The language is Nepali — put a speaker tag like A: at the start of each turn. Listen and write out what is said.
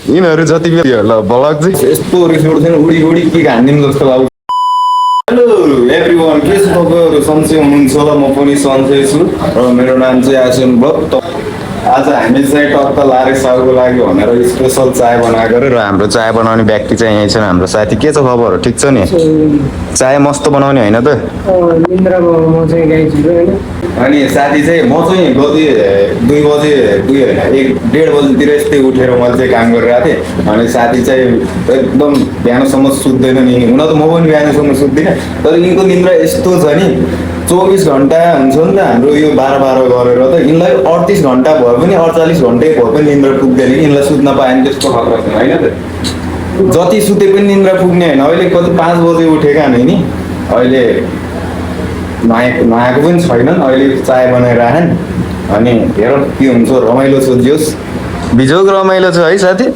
A: यिनीहरू जति ल भ्लग चाहिँ
B: यस्तो रिस उठ्दैन उडी उडी के हान्दिउँ जस्तो लाग्छ। हेलो एभ्रिवान, के छ तपाईँहरू? सन्चै हुनुहुन्छ होला? म पनि सन्चै छु र मेरो नाम चाहिँ आसन ब्लग। आज हामी चाहिँ टक्क लारे साउको लागि भनेर स्पेसल चाय बनाएको र हाम्रो चाय बनाउने व्यक्ति चाहिँ यहीँ छन्। हाम्रो साथी, के छ खबरहरू? ठिक छ नि? चाय मस्त बनाउने होइन त? अनि साथी चाहिँ म चाहिँ गति 2 बजे 1:30 बजीतिर यस्तै उठेर मैले चाहिँ काम गरिरहेको थिएँ। अनि साथी चाहिँ एकदम बिहानसम्म सुत्दैन नि। हुन त म पनि बिहानसम्म सुत्दिनँ, तर यिनको निन्द्रा यस्तो छ नि 24 घन्टा हुन्छ नि त। हाम्रो यो 12 गरेर त यिनलाई 38 घन्टा भयो पनि 48 घन्टै भयो पनि निन्द्रा पुग्दैन कि। यिनलाई सुत्न पाएन त्यस्तो खतरा छ होइन त? जति सुते पनि निन्द्रा पुग्ने होइन। अहिले कति 5 बजे उठेका नि अहिले नुहाएको पनि छैनन्। अहिले चाय बनाएर आएन। अनि हेर के हुन्छ, रमाइलो छ। जोस् बिजोग रमाइलो छ है साथी।